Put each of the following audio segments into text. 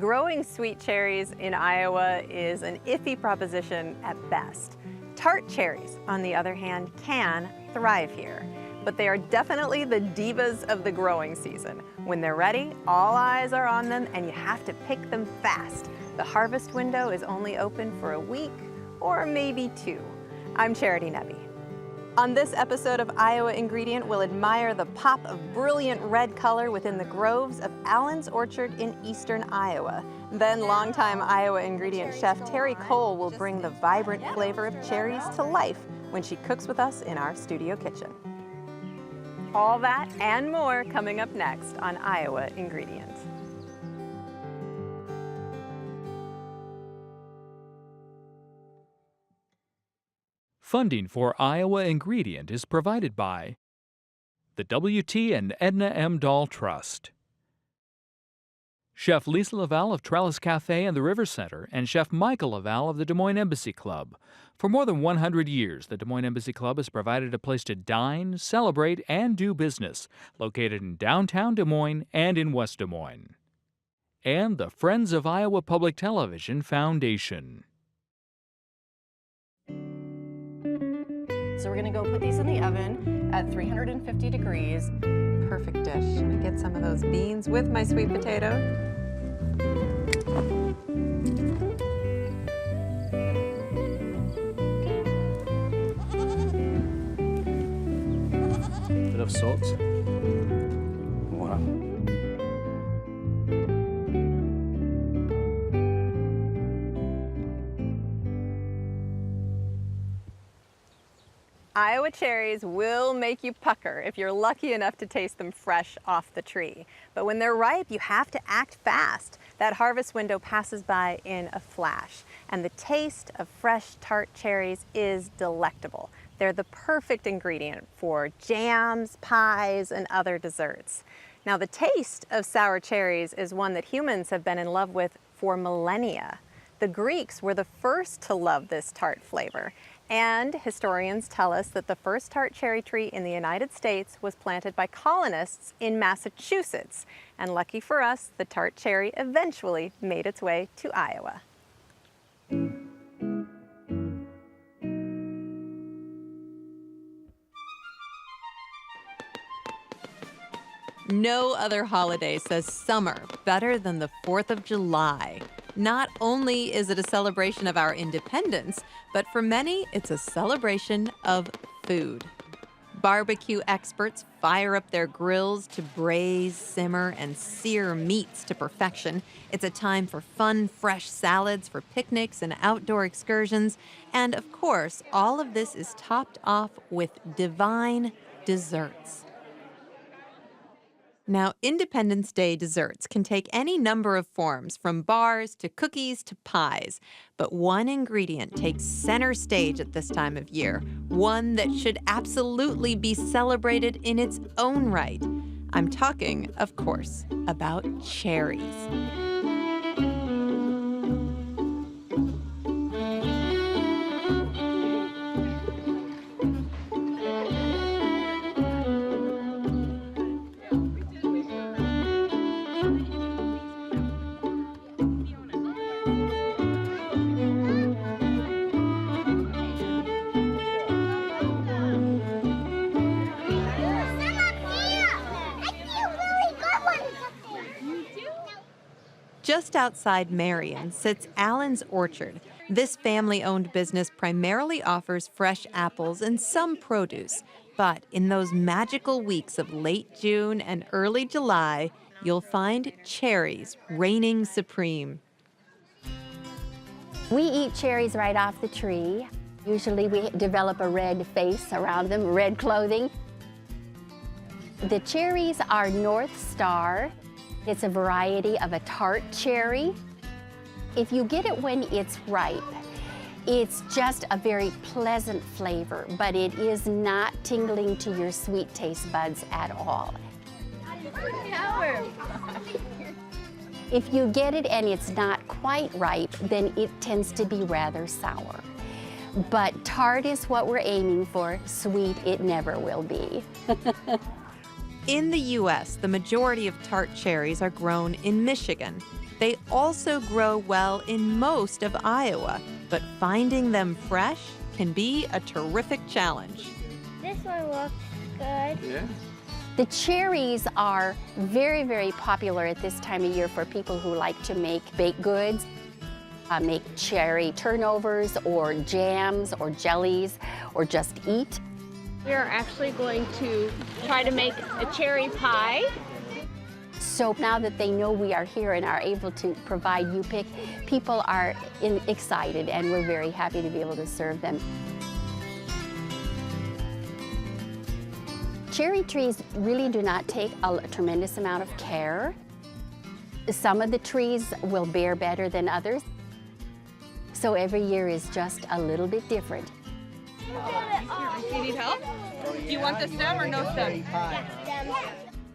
Growing sweet cherries in Iowa is an iffy proposition at best. Tart cherries, on the other hand, can thrive here. But they are definitely the divas of the growing season. When they're ready, all eyes are on them and you have to pick them fast. The harvest window is only open for a week or maybe 2. I'm Charity Nebbe. On this episode of Iowa Ingredient, we'll admire the pop of brilliant red color within the groves of Allen's Orchard in eastern Iowa. Then longtime Iowa Ingredient chef Terry Cole will bring the vibrant flavor of cherries to life when she cooks with us in our studio kitchen. All that and more coming up next on Iowa Ingredient. Funding for Iowa Ingredient is provided by the W.T. and Edna M. Dahl Trust, Chef Lisa Laval of Trellis Cafe and the River Center, and Chef Michael Laval of the Des Moines Embassy Club. For more than 100 years, the Des Moines Embassy Club has provided a place to dine, celebrate, and do business, located in downtown Des Moines and in West Des Moines. And the Friends of Iowa Public Television Foundation. So we're gonna go put these in the oven at 350 degrees. Perfect dish. I get some of those beans with my sweet potato. Bit of salt. Wow. Iowa cherries will make you pucker if you're lucky enough to taste them fresh off the tree. But when they're ripe, you have to act fast. That harvest window passes by in a flash, and the taste of fresh tart cherries is delectable. They're the perfect ingredient for jams, pies, and other desserts. Now, the taste of sour cherries is one that humans have been in love with for millennia. The Greeks were the first to love this tart flavor. And historians tell us that the first tart cherry tree in the United States was planted by colonists in Massachusetts. And lucky for us, the tart cherry eventually made its way to Iowa. No other holiday says summer better than the 4th of July. Not only is it a celebration of our independence, but for many, it's a celebration of food. Barbecue experts fire up their grills to braise, simmer, and sear meats to perfection. It's a time for fun, fresh salads, for picnics and outdoor excursions. And of course, all of this is topped off with divine desserts. Now, Independence Day desserts can take any number of forms, from bars to cookies to pies. But one ingredient takes center stage at this time of year, one that should absolutely be celebrated in its own right. I'm talking, of course, about cherries. Just outside Marion sits Allen's Orchard. This family-owned business primarily offers fresh apples and some produce. But in those magical weeks of late June and early July, you'll find cherries reigning supreme. We eat cherries right off the tree. Usually we develop a red face around them, red clothing. The cherries are North Star. It's a variety of a tart cherry. If you get it when it's ripe, it's just a very pleasant flavor, but it is not tingling to your sweet taste buds at all. If you get it and it's not quite ripe, then it tends to be rather sour. But tart is what we're aiming for. Sweet, it never will be. In the U.S., the majority of tart cherries are grown in Michigan. They also grow well in most of Iowa, but finding them fresh can be a terrific challenge. This one looks good. Yeah. The cherries are very, very popular at this time of year for people who like to make baked goods, make cherry turnovers or jams or jellies, or just eat. We are actually going to try to make a cherry pie. So now that they know we are here and are able to provide U-Pick, people are excited, and we're very happy to be able to serve them. Cherry trees really do not take a tremendous amount of care. Some of the trees will bear better than others. So every year is just a little bit different. Do you need help? Do you want the stem or no stem?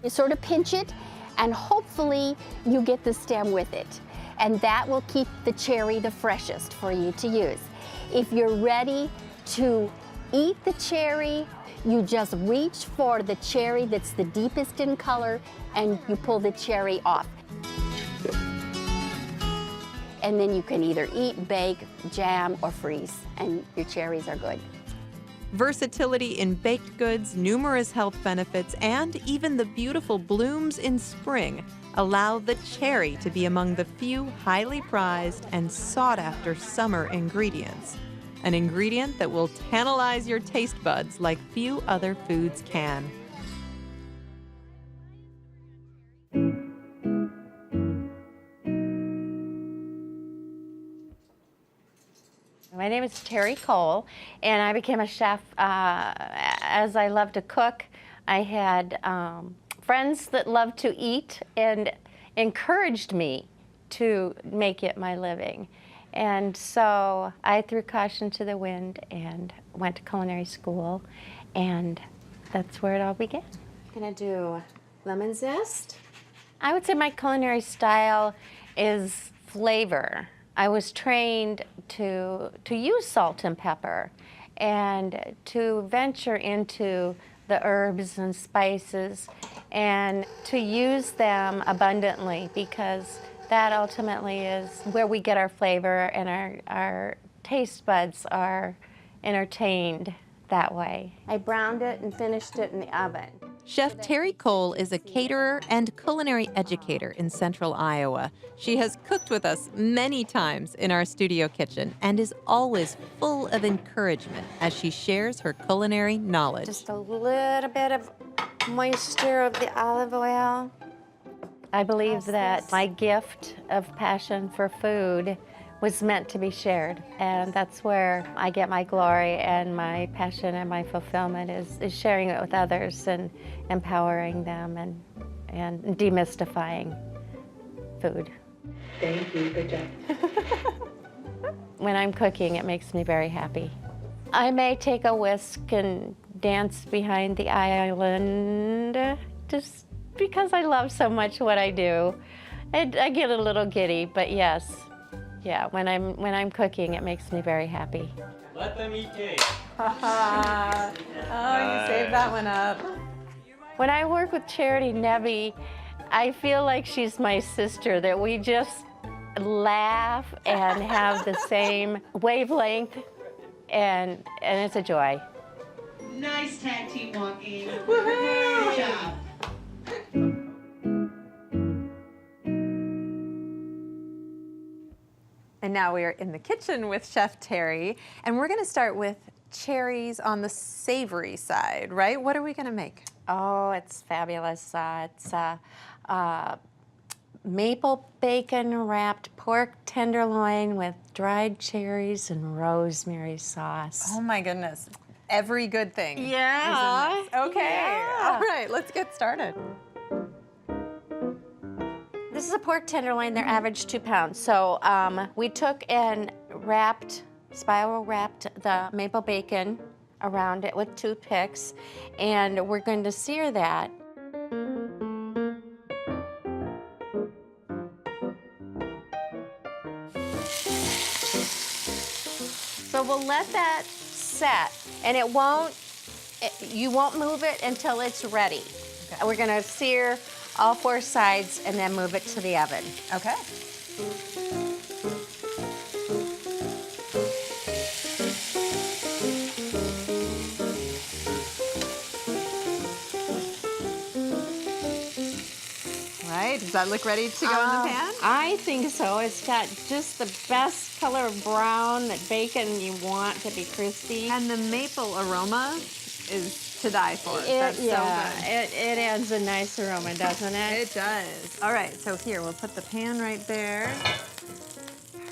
You sort of pinch it, and hopefully you get the stem with it. And that will keep the cherry the freshest for you to use. If you're ready to eat the cherry, you just reach for the cherry that's the deepest in color, and you pull the cherry off. And then you can either eat, bake, jam, or freeze, and your cherries are good. Versatility in baked goods, numerous health benefits, and even the beautiful blooms in spring allow the cherry to be among the few highly prized and sought-after summer ingredients. An ingredient that will tantalize your taste buds like few other foods can. My name is Terry Cole, and I became a chef as I love to cook. I had friends that loved to eat and encouraged me to make it my living. And so I threw caution to the wind and went to culinary school, and that's where it all began. I'm gonna do lemon zest. I would say my culinary style is flavor. I was trained to use salt and pepper and to venture into the herbs and spices and to use them abundantly, because that ultimately is where we get our flavor, and our taste buds are entertained that way. I browned it and finished it in the oven. Chef Terry Cole is a caterer and culinary educator in central Iowa. She has cooked with us many times in our studio kitchen and is always full of encouragement as she shares her culinary knowledge. Just a little bit of moisture of the olive oil. I believe that my gift of passion for food was meant to be shared, and that's where I get my glory and my passion and my fulfillment is sharing it with others and empowering them and demystifying food. Thank you, good job. When I'm cooking, it makes me very happy. I may take a whisk and dance behind the island just because I love so much what I do. I get a little giddy, but yes. Yeah, when I'm cooking, it makes me very happy. Let them eat cake. Oh, you saved that one up. When I work with Charity Nebbe, I feel like she's my sister, that we just laugh and have the same wavelength, and it's a joy. Nice tag team walking. Good job. And now we are in the kitchen with Chef Terry, and we're going to start with cherries on the savory side, right? What are we going to make? Oh, it's fabulous. It's maple bacon wrapped pork tenderloin with dried cherries and rosemary sauce. Oh my goodness. Every good thing. Yeah. is in this. Okay. Yeah. All right, let's get started. This is a pork tenderloin. They're average 2 pounds. So we took and spiral wrapped the maple bacon around it with toothpicks, and we're going to sear that. So we'll let that set, and you won't move it until it's ready. Okay. We're going to sear all 4 sides and then move it to the oven. Okay. Right, does that look ready to go in the pan? I think so. It's got just the best color of brown, that bacon you want to be crispy. And the maple aroma is to die for. That's so good. It adds a nice aroma, doesn't it? It does. All right, so here, we'll put the pan right there.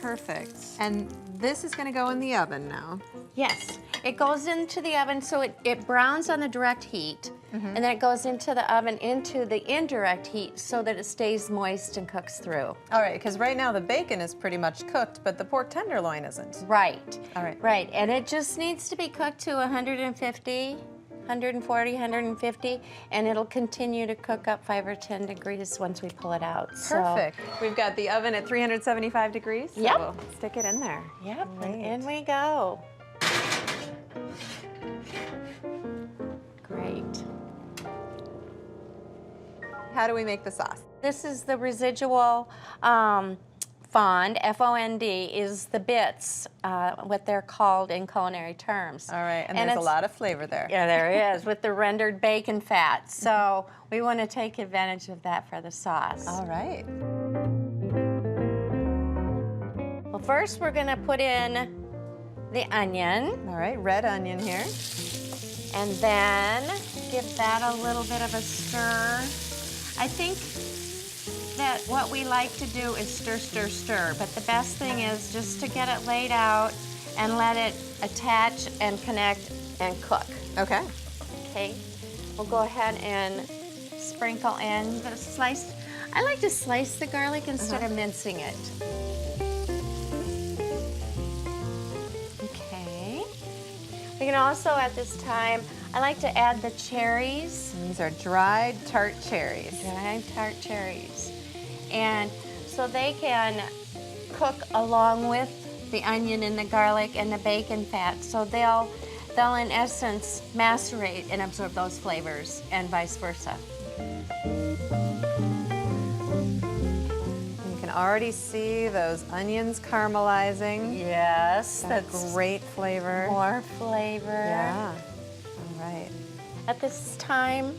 Perfect. And this is gonna go in the oven now. Yes, it goes into the oven so it browns on the direct heat, and then it goes into the oven into the indirect heat so that it stays moist and cooks through. All right, because right now the bacon is pretty much cooked, but the pork tenderloin isn't. Right. All right. Right, and it just needs to be cooked to 150, 140, 150, and it'll continue to cook up 5 or 10 degrees once we pull it out. Perfect. We've got the oven at 375 degrees. So Yep. we'll stick it in there. Yep, Great. and in we go. Great. How do we make the sauce? This is the residual fond, F-O-N-D, is the bits, what they're called in culinary terms. All right, and there's a it's- lot of flavor there. Yeah, there is, with the rendered bacon fat. So we want to take advantage of that for the sauce. All right. Well, first we're going to put in the onion, All right, red onion here. and then give that a little bit of a stir. I think that what we like to do is stir, stir, stir, but the best thing is just to get it laid out and let it attach and connect and cook. Okay. Okay, we'll go ahead and sprinkle in the sliced. I like to slice the garlic instead of mincing it. Okay. We can also, at this time, I like to add the cherries, And these are dried tart cherries. dried tart cherries. And so they can cook along with the onion and the garlic and the bacon fat. So they'll in essence macerate and absorb those flavors and vice versa. You can already see those onions caramelizing. Yes, That that's great flavor. more flavor. Yeah. All right. At this time,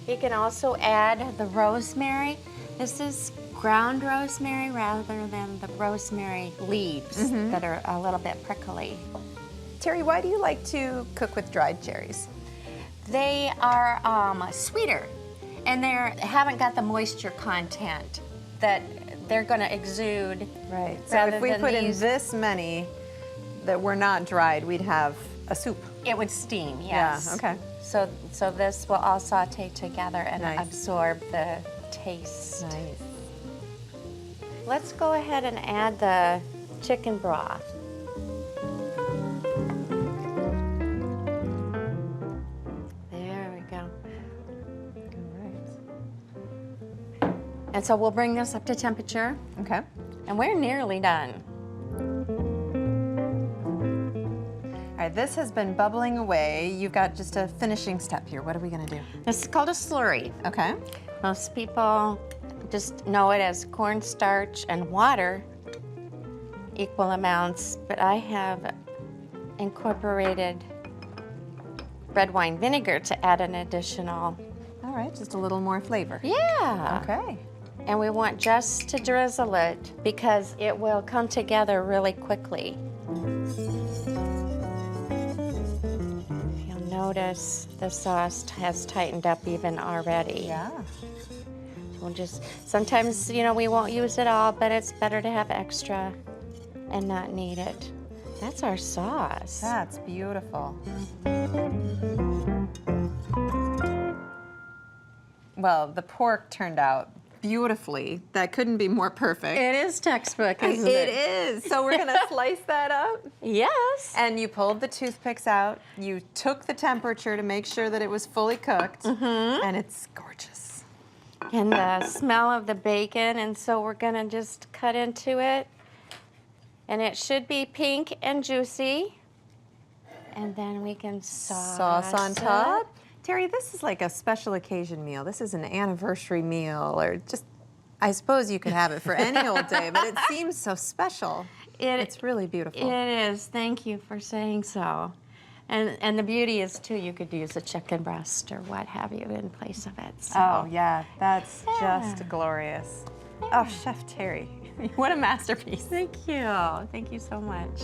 you can also add the rosemary. This is ground rosemary rather than the rosemary leaves that are a little bit prickly. Terry, why do you like to cook with dried cherries? They are sweeter, and they haven't got the moisture content that they're going to exude. Right. So Rather if we than put in these- this many that were not dried, we'd have a soup. It would steam, yes. Yeah, okay. So this will all saute together and Nice. absorb the taste. Nice. Let's go ahead and add the chicken broth. There we go. All And so we'll bring this up to temperature, right. Okay. and we're nearly done. All right, this has been bubbling away. You've got just a finishing step here. What are we gonna do? This is called a slurry. Okay. Most people just know it as cornstarch and water, equal amounts, but I have incorporated red wine vinegar to add an additional. All right, just a little more flavor. Yeah. Okay. And we want just to drizzle it because it will come together really quickly. You'll notice the sauce has tightened up even already. Yeah. We'll just, sometimes, you know, we won't use it all, but it's better to have extra and not need it. That's our sauce. That's beautiful. Well, the pork turned out beautifully. That couldn't be more perfect. It is textbook, isn't It is. So we're gonna slice that up. Yes. And you pulled the toothpicks out. You took the temperature to make sure that it was fully cooked. And it's gorgeous. And the smell of the bacon, and so we're gonna just cut into it. And it should be pink and juicy. And then we can sauce Sauce on it. top. Terry, this is like a special occasion meal. This is an anniversary meal, or just, I suppose you could have it for any old day, but it seems so special. It's really beautiful. It is. Thank you for saying so. And the beauty is, too, you could use a chicken breast or what have you in place of it. So. Oh, yeah, that's just glorious. Oh, Chef Terry, what a masterpiece. Thank you. Thank you so much.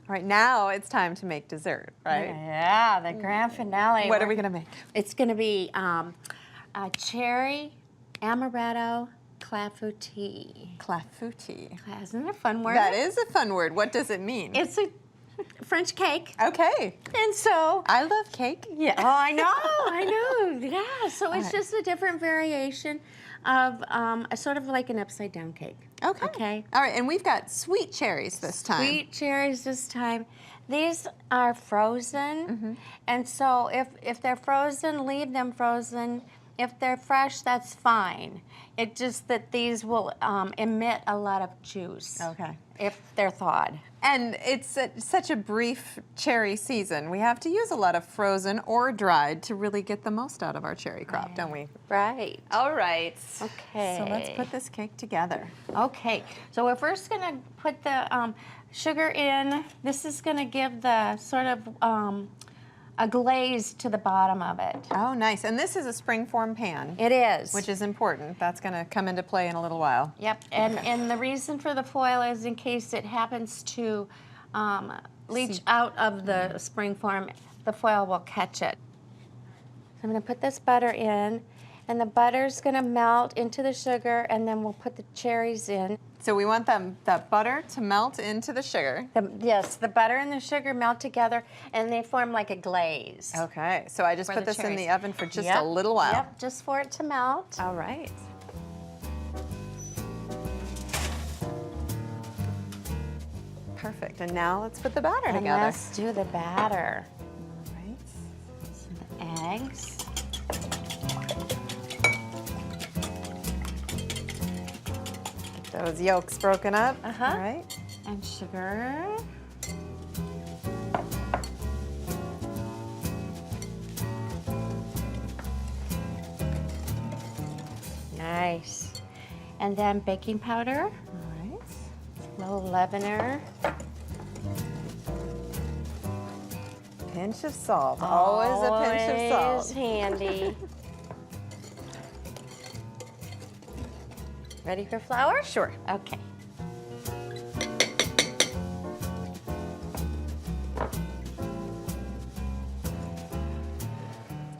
All right, now it's time to make dessert, right? Yeah, the grand finale. What are we gonna make? It's gonna be a cherry amaretto clafouti. Clafouti. Isn't it a fun word? That is a fun word. What does it mean? It's a French cake. Okay. And so, I love cake. yeah. Oh, I know. Yeah. So it's right. just a different variation of a sort of like an upside down cake. Okay. Okay. All right, and we've got sweet cherries this time. Sweet cherries this time. These are frozen, and so if they're frozen, leave them frozen. If they're fresh, that's fine. It's just that these will emit a lot of juice. Okay. If they're thawed. And it's such a brief cherry season. We have to use a lot of frozen or dried to really get the most out of our cherry crop, don't we? Right. All right. Okay. So let's put this cake together. Okay. So we're first going to put the sugar in. This is going to give the sort of a glaze to the bottom of it. Oh, nice. And this is a springform pan. It is. Which is important. That's going to come into play in a little while. Yep, and the reason for the foil is in case it happens to leach out of the spring form, the foil will catch it. So I'm going to put this butter in, and the butter's going to melt into the sugar, and then we'll put the cherries in. So we want that butter to melt into the sugar. Yes, the butter and the sugar melt together, and they form like a glaze. Okay, so I just For put the this in the cherries. oven for just Yep, a little while. Yep, just for it to melt. All right. Perfect, and now let's put the batter And together. let's do the batter. All right. Some eggs. Those yolks broken up. Uh-huh. All right. And sugar. Nice. And then baking powder, All right. little leavener. Pinch of salt. Always a pinch of Always salt. handy. Ready for flour? Sure. Okay.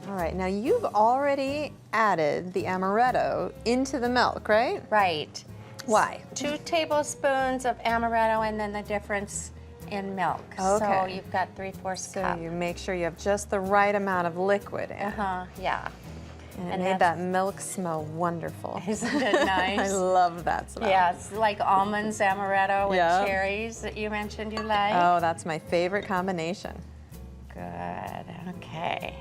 All right, now you've already added the amaretto into the milk, right? Right. Why? 2 tablespoons of amaretto and then the difference in milk. So Okay. you've got 3/4 So cup. you make sure you have just the right amount of liquid in. Uh-huh, yeah. And it And made that's- that milk smell wonderful. Isn't it nice? I love that smell. Yeah, it's like almonds, amaretto, and Yeah. cherries that you mentioned you like. Oh, that's my favorite combination. Good, okay.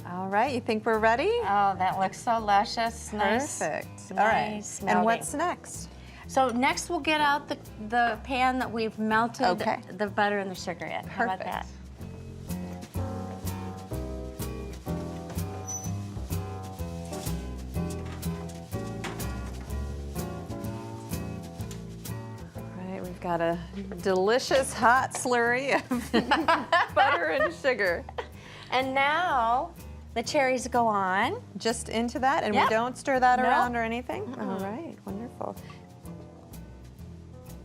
All right, you think we're ready? Oh, that looks so luscious. Nice. Perfect. All right. Nice And melting. what's next? So next we'll get out the pan that we've melted Okay. the butter and the sugar in. How about Perfect. that? All right, we've got a delicious hot slurry of butter and sugar. And now the cherries go on. Just into that, and Yep. we don't stir that No. around or anything? All right, wonderful.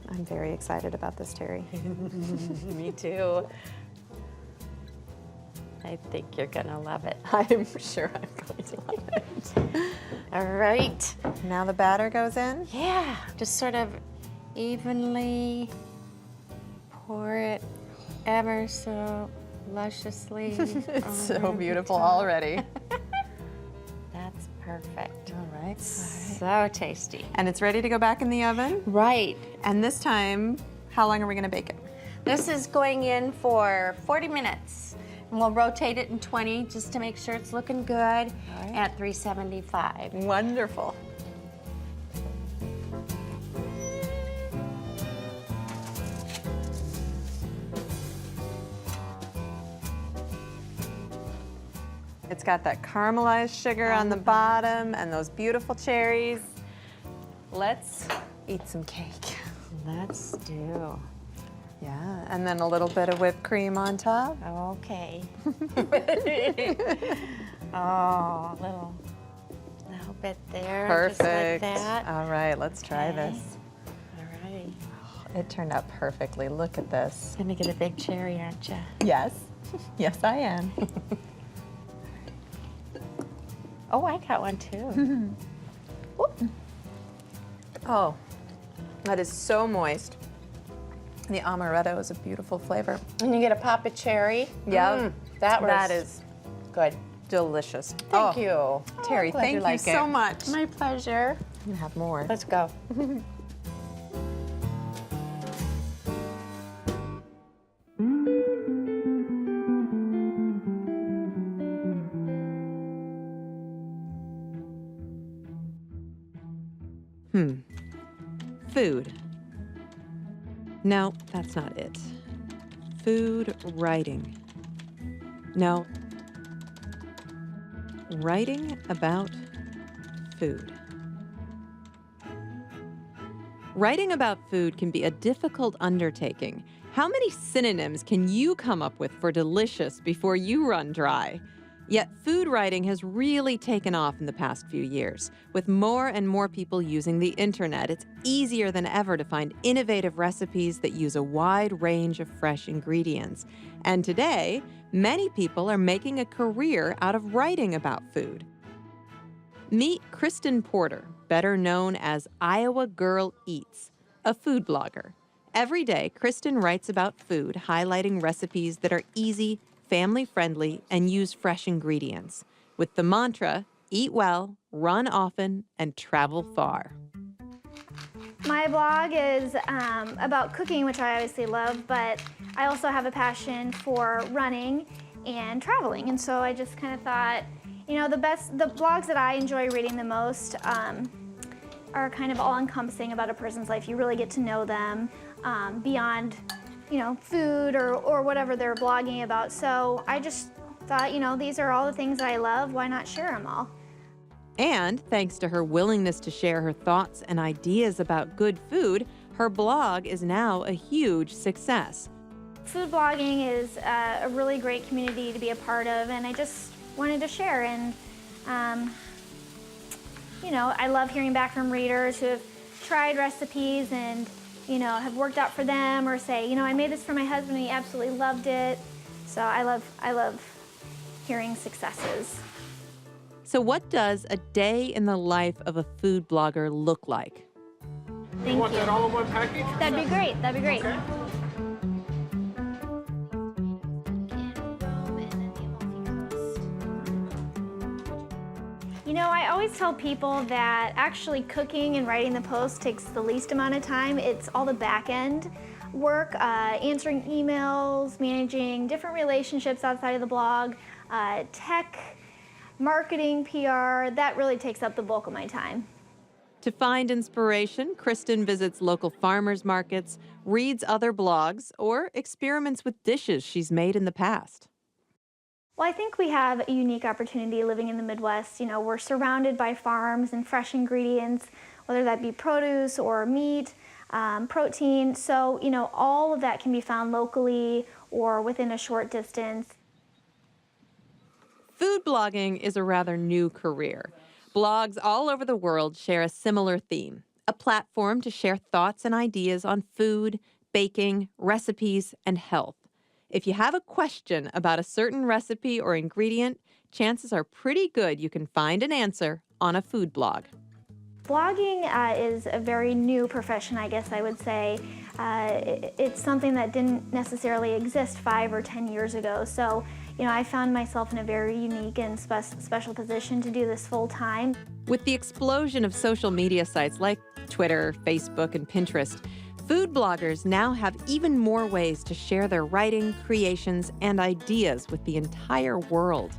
I'm very excited about this, Terry. Me too. I think you're gonna love it. I'm sure I'm going to love it. All right. Now the batter goes in. Yeah, just sort of evenly pour it ever so lusciously. It's so over the beautiful top. already. That's perfect. All right. So tasty. And it's ready to go back in the oven. Right. And this time, how long are we going to bake it? This is going in for 40 minutes. And we'll rotate it in 20 just to make sure it's looking good right. at 375. Wonderful. It's got that caramelized sugar on the bottom and those beautiful cherries. Let's eat some cake. Let's do. Yeah, and then a little bit of whipped cream on top. Okay. Oh, a little bit there. Perfect. Just like that. All right, let's try Okay. this. All right. It turned out perfectly. Look at this. Gonna get a big cherry, aren't you? Yes, yes I am. Oh, I got one too. Oh, that is so moist. The amaretto is a beautiful flavor. And you get a pop of cherry. Yeah, That is is good. delicious. Thank you. Terry, glad thank you like so it. much. My pleasure. I'm gonna have more. Let's go. Food. No, that's not it. Food writing. No. Writing about food. Writing about food can be a difficult undertaking. How many synonyms can you come up with for delicious before you run dry? Yet food writing has really taken off in the past few years. With more and more people using the internet, it's easier than ever to find innovative recipes that use a wide range of fresh ingredients. And today, many people are making a career out of writing about food. Meet Kristen Porter, better known as Iowa Girl Eats, a food blogger. Every day, Kristen writes about food, highlighting recipes that are easy, family-friendly, and use fresh ingredients, with the mantra, eat well, run often, and travel far. My blog is about cooking, which I obviously love, but I also have a passion for running and traveling. And so I just kind of thought, you know, the blogs that I enjoy reading the most are kind of all-encompassing about a person's life. You really get to know them beyond, you know, food or whatever they're blogging about. So I just thought, you know, these are all the things that I love. Why not share them all? And thanks to her willingness to share her thoughts and ideas about good food, her blog is now a huge success. Food blogging is a really great community to be a part of, and I just wanted to share. And, you know, I love hearing back from readers who have tried recipes and, you know, have worked out for them, or say, you know, I made this for my husband and he absolutely loved it. So I love hearing successes. So what does a day in the life of a food blogger look like? Thank you. That all in one package? That'd be great. That'd be great. Okay. You know, I always tell people that actually cooking and writing the post takes the least amount of time. It's all the back end work, answering emails, managing different relationships outside of the blog, tech, marketing, PR. That really takes up the bulk of my time. To find inspiration, Kristen visits local farmers markets, reads other blogs, or experiments with dishes she's made in the past. Well, I think we have a unique opportunity living in the Midwest. You know, we're surrounded by farms and fresh ingredients, whether that be produce or meat, protein. So, you know, all of that can be found locally or within a short distance. Food blogging is a rather new career. Blogs all over the world share a similar theme, a platform to share thoughts and ideas on food, baking, recipes, and health. If you have a question about a certain recipe or ingredient, chances are pretty good you can find an answer on a food blog. Blogging is a very new profession, I guess I would say. It's something that didn't necessarily exist 5 or 10 years ago. So, you know, I found myself in a very unique and special position to do this full time. With the explosion of social media sites like Twitter, Facebook, and Pinterest, food bloggers now have even more ways to share their writing, creations, and ideas with the entire world.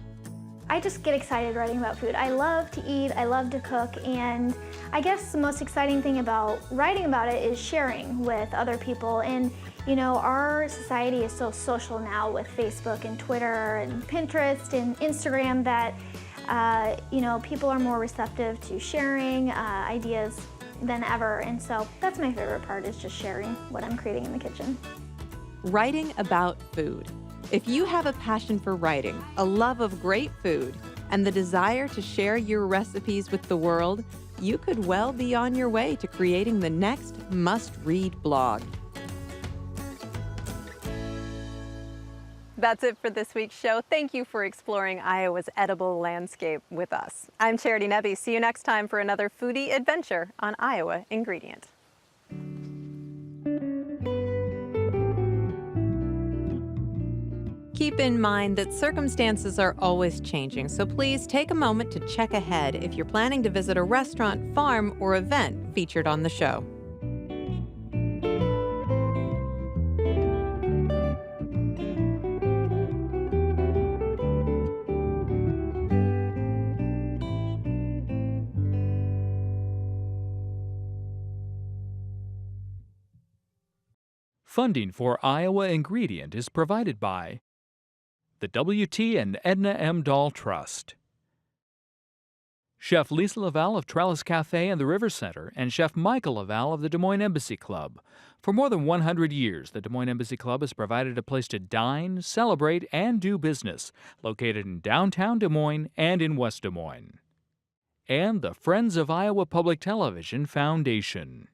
I just get excited writing about food. I love to eat, I love to cook, and I guess the most exciting thing about writing about it is sharing with other people. And You know, our society is so social now with Facebook and Twitter and Pinterest and Instagram that, you know, people are more receptive to sharing ideas than ever. And so that's my favorite part, is just sharing what I'm creating in the kitchen. Writing about food. If you have a passion for writing, a love of great food, and the desire to share your recipes with the world, you could well be on your way to creating the next must-read blog. That's it for this week's show. Thank you for exploring Iowa's edible landscape with us. I'm Charity Nebbe. See you next time for another foodie adventure on Iowa Ingredient. Keep in mind that circumstances are always changing, so please take a moment to check ahead if you're planning to visit a restaurant, farm, or event featured on the show. Funding for Iowa Ingredient is provided by the W.T. and Edna M. Dahl Trust, Chef Lisa Laval of Trellis Cafe and the River Center, and Chef Michael Laval of the Des Moines Embassy Club. For more than 100 years, the Des Moines Embassy Club has provided a place to dine, celebrate, and do business, located in downtown Des Moines and in West Des Moines. And the Friends of Iowa Public Television Foundation.